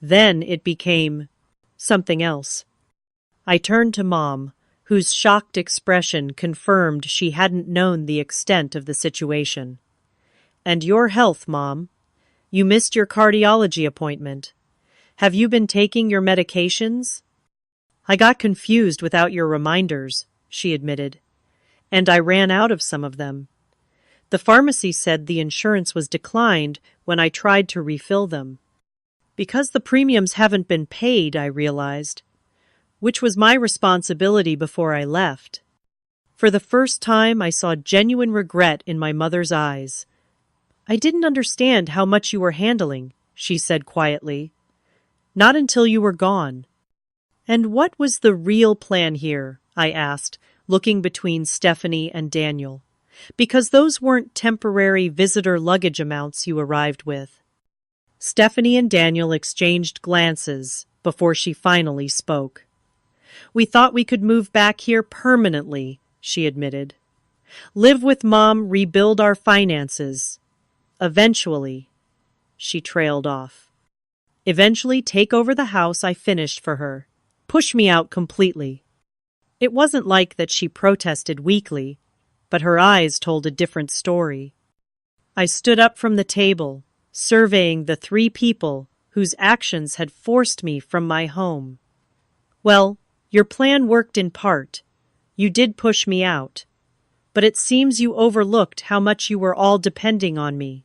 Then it became something else. I turned to Mom, whose shocked expression confirmed she hadn't known the extent of the situation. And your health, Mom. You missed your cardiology appointment. Have you been taking your medications? I got confused without your reminders, she admitted. And I ran out of some of them. The pharmacy said the insurance was declined when I tried to refill them. Because the premiums haven't been paid, I realized, which was my responsibility before I left. For the first time, I saw genuine regret in my mother's eyes. I didn't understand how much you were handling, she said quietly. Not until you were gone. And what was the real plan here? I asked, looking between Stephanie and Daniel. Because those weren't temporary visitor luggage amounts you arrived with. Stephanie and Daniel exchanged glances before she finally spoke. We thought we could move back here permanently, she admitted. Live with Mom, rebuild our finances. Eventually, she trailed off. Eventually take over the house I finished for her. Push me out completely. It wasn't like that she protested weakly, but her eyes told a different story. I stood up from the table, surveying the 3 people whose actions had forced me from my home. Well, your plan worked in part. You did push me out. But it seems you overlooked how much you were all depending on me.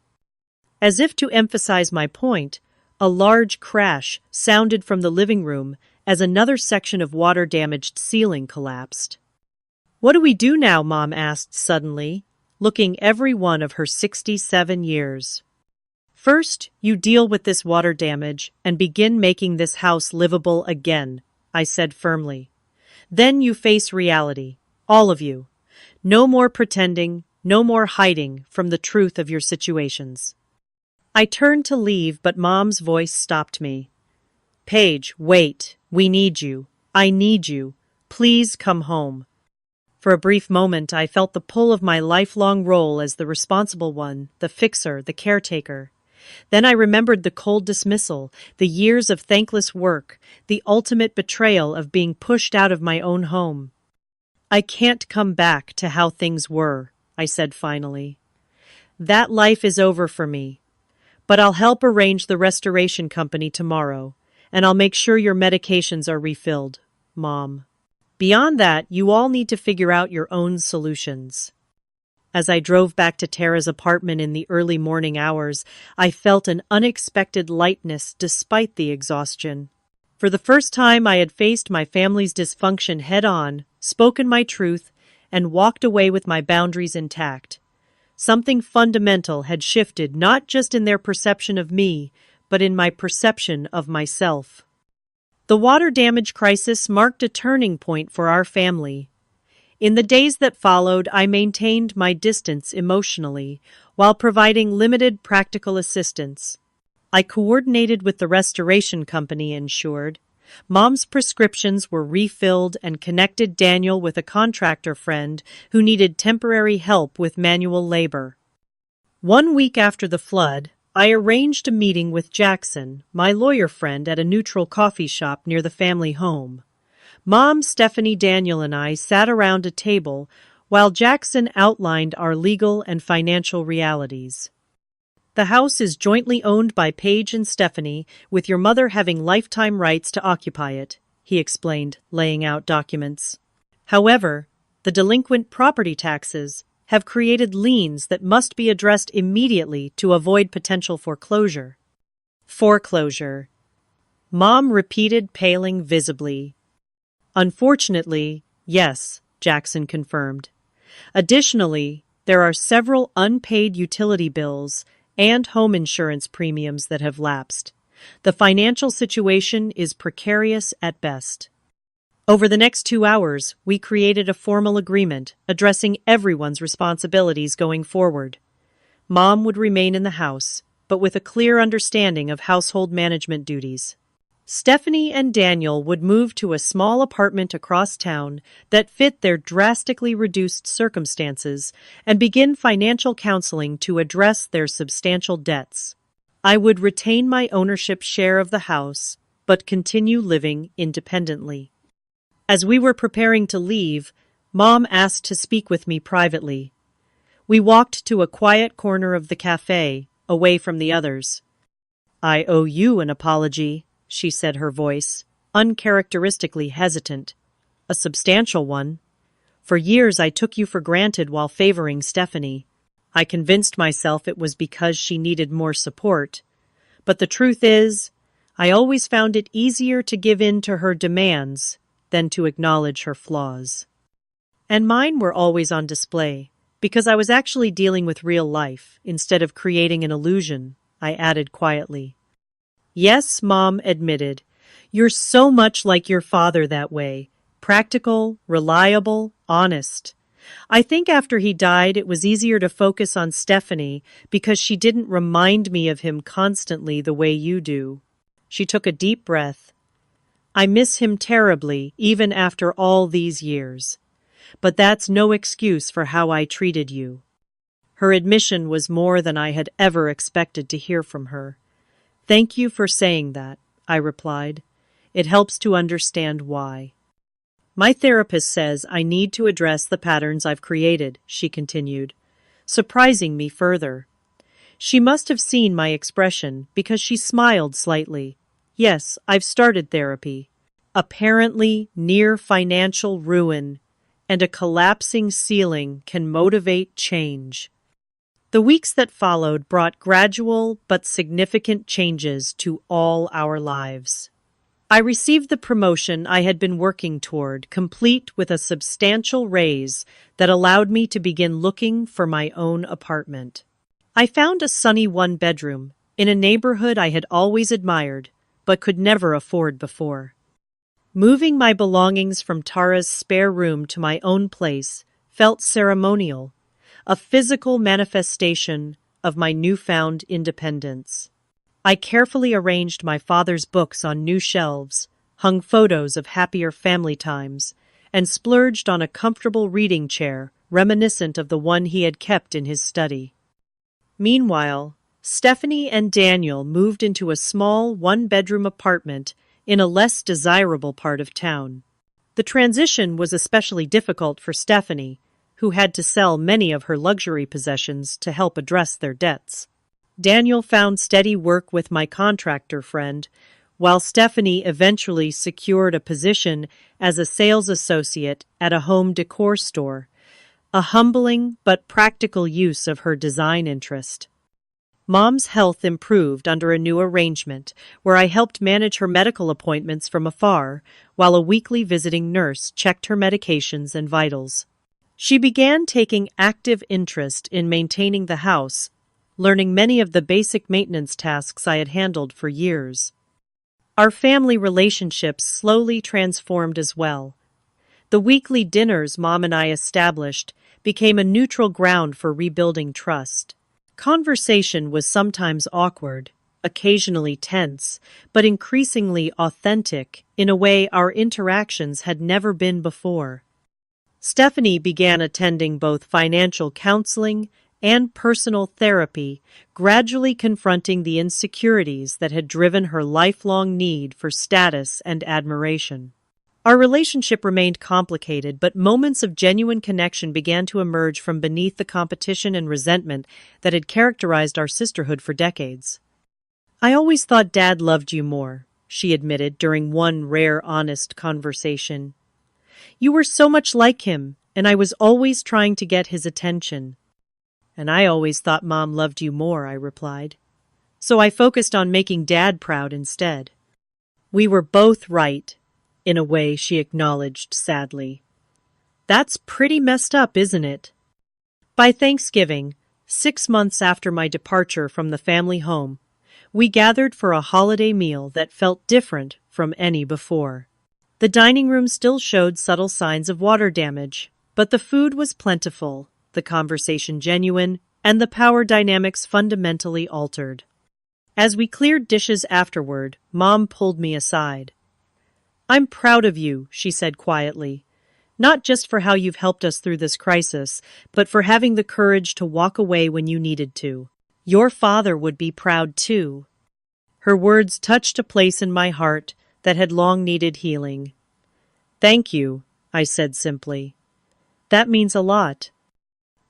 As if to emphasize my point, a large crash sounded from the living room as another section of water-damaged ceiling collapsed. What do we do now? Mom asked suddenly, looking every one of her 67 years. First, you deal with this water damage and begin making this house livable again, I said firmly. Then you face reality, all of you. No more pretending, no more hiding from the truth of your situations. I turned to leave, but Mom's voice stopped me. Paige, wait. We need you. I need you. Please come home. For a brief moment, I felt the pull of my lifelong role as the responsible one, the fixer, the caretaker. Then I remembered the cold dismissal, the years of thankless work, the ultimate betrayal of being pushed out of my own home. I can't come back to how things were, I said finally. That life is over for me. But I'll help arrange the restoration company tomorrow, and I'll make sure your medications are refilled, Mom. Beyond that, you all need to figure out your own solutions. As I drove back to Tara's apartment in the early morning hours, I felt an unexpected lightness despite the exhaustion. For the first time, I had faced my family's dysfunction head-on, spoken my truth, and walked away with my boundaries intact. Something fundamental had shifted not just in their perception of me, but in my perception of myself. The water damage crisis marked a turning point for our family. In the days that followed, I maintained my distance emotionally, while providing limited practical assistance. I coordinated with the restoration company, ensured, Mom's prescriptions were refilled and connected Daniel with a contractor friend who needed temporary help with manual labor. 1 week after the flood, I arranged a meeting with Jackson, my lawyer friend, at a neutral coffee shop near the family home. Mom, Stephanie, Daniel, and I sat around a table while Jackson outlined our legal and financial realities. The house is jointly owned by Paige and Stephanie, with your mother having lifetime rights to occupy it, he explained, laying out documents. However, the delinquent property taxes have created liens that must be addressed immediately to avoid potential foreclosure. Foreclosure. Mom repeated, paling visibly. Unfortunately, yes, Jackson confirmed. Additionally, there are several unpaid utility bills and home insurance premiums that have lapsed. The financial situation is precarious at best. Over the next 2 hours, we created a formal agreement addressing everyone's responsibilities going forward. Mom would remain in the house, but with a clear understanding of household management duties. Stephanie and Daniel would move to a small apartment across town that fit their drastically reduced circumstances and begin financial counseling to address their substantial debts. I would retain my ownership share of the house, but continue living independently. As we were preparing to leave, Mom asked to speak with me privately. We walked to a quiet corner of the cafe, away from the others. "I owe you an apology," she said, her voice uncharacteristically hesitant. "A substantial one. For years I took you for granted while favoring Stephanie. I convinced myself it was because she needed more support. But the truth is, I always found it easier to give in to her demands than to acknowledge her flaws. And mine were always on display, because I was actually dealing with real life instead of creating an illusion," I added quietly. "Yes," Mom admitted. "You're so much like your father that way. Practical, reliable, honest. I think after he died, it was easier to focus on Stephanie because she didn't remind me of him constantly the way you do." She took a deep breath. "I miss him terribly, even after all these years. But that's no excuse for how I treated you." Her admission was more than I had ever expected to hear from her. "Thank you for saying that," I replied. "It helps to understand why." "My therapist says I need to address the patterns I've created," she continued, surprising me further. She must have seen my expression because she smiled slightly. "Yes, I've started therapy. Apparently, near financial ruin and a collapsing ceiling can motivate change." The weeks that followed brought gradual but significant changes to all our lives. I received the promotion I had been working toward, complete with a substantial raise that allowed me to begin looking for my own apartment. I found a sunny one-bedroom in a neighborhood I had always admired, but could never afford before. Moving my belongings from Tara's spare room to my own place felt ceremonial, a physical manifestation of my newfound independence. I carefully arranged my father's books on new shelves, hung photos of happier family times, and splurged on a comfortable reading chair reminiscent of the one he had kept in his study. Meanwhile, Stephanie and Daniel moved into a small one-bedroom apartment in a less desirable part of town. The transition was especially difficult for Stephanie, who had to sell many of her luxury possessions to help address their debts. Daniel found steady work with my contractor friend, while Stephanie eventually secured a position as a sales associate at a home decor store, a humbling but practical use of her design interest. Mom's health improved under a new arrangement where I helped manage her medical appointments from afar, while a weekly visiting nurse checked her medications and vitals. She began taking active interest in maintaining the house, learning many of the basic maintenance tasks I had handled for years. Our family relationships slowly transformed as well. The weekly dinners Mom and I established became a neutral ground for rebuilding trust. Conversation was sometimes awkward, occasionally tense, but increasingly authentic in a way our interactions had never been before. Stephanie began attending both financial counseling and personal therapy, gradually confronting the insecurities that had driven her lifelong need for status and admiration. Our relationship remained complicated, but moments of genuine connection began to emerge from beneath the competition and resentment that had characterized our sisterhood for decades. "I always thought Dad loved you more," she admitted during one rare honest conversation. "You were so much like him, and I was always trying to get his attention." "And I always thought Mom loved you more," I replied. "So I focused on making Dad proud instead." "We were both right, in a way," she acknowledged sadly. "That's pretty messed up, isn't it?" By Thanksgiving, 6 months after my departure from the family home, we gathered for a holiday meal that felt different from any before. The dining room still showed subtle signs of water damage, but the food was plentiful, the conversation genuine, and the power dynamics fundamentally altered. As we cleared dishes afterward, Mom pulled me aside. "I'm proud of you," she said quietly, "not just for how you've helped us through this crisis, but for having the courage to walk away when you needed to. Your father would be proud too." Her words touched a place in my heart that had long needed healing. "Thank you," I said simply. "That means a lot."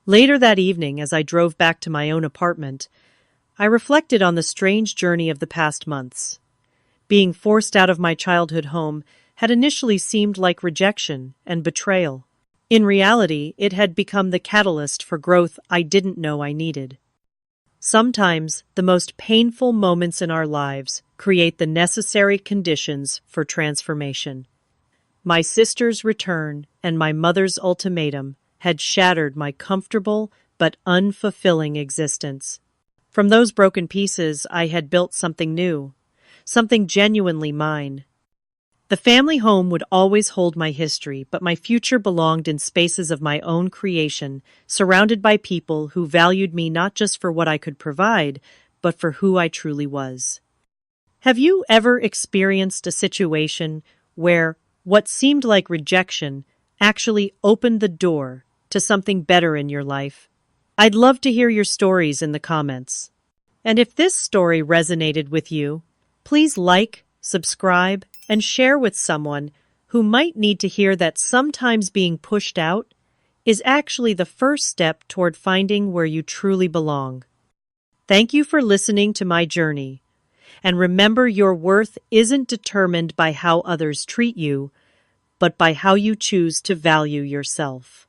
Later that evening, as I drove back to my own apartment, I reflected on the strange journey of the past months. Being forced out of my childhood home had initially seemed like rejection and betrayal. In reality, it had become the catalyst for growth I didn't know I needed. Sometimes, the most painful moments in our lives create the necessary conditions for transformation. My sister's return and my mother's ultimatum had shattered my comfortable but unfulfilling existence. From those broken pieces, I had built something new, something genuinely mine. The family home would always hold my history, but my future belonged in spaces of my own creation, surrounded by people who valued me not just for what I could provide, but for who I truly was. Have you ever experienced a situation where what seemed like rejection actually opened the door to something better in your life? I'd love to hear your stories in the comments. And if this story resonated with you, please like, subscribe, and share with someone who might need to hear that sometimes being pushed out is actually the first step toward finding where you truly belong. Thank you for listening to my journey. And remember, your worth isn't determined by how others treat you, but by how you choose to value yourself.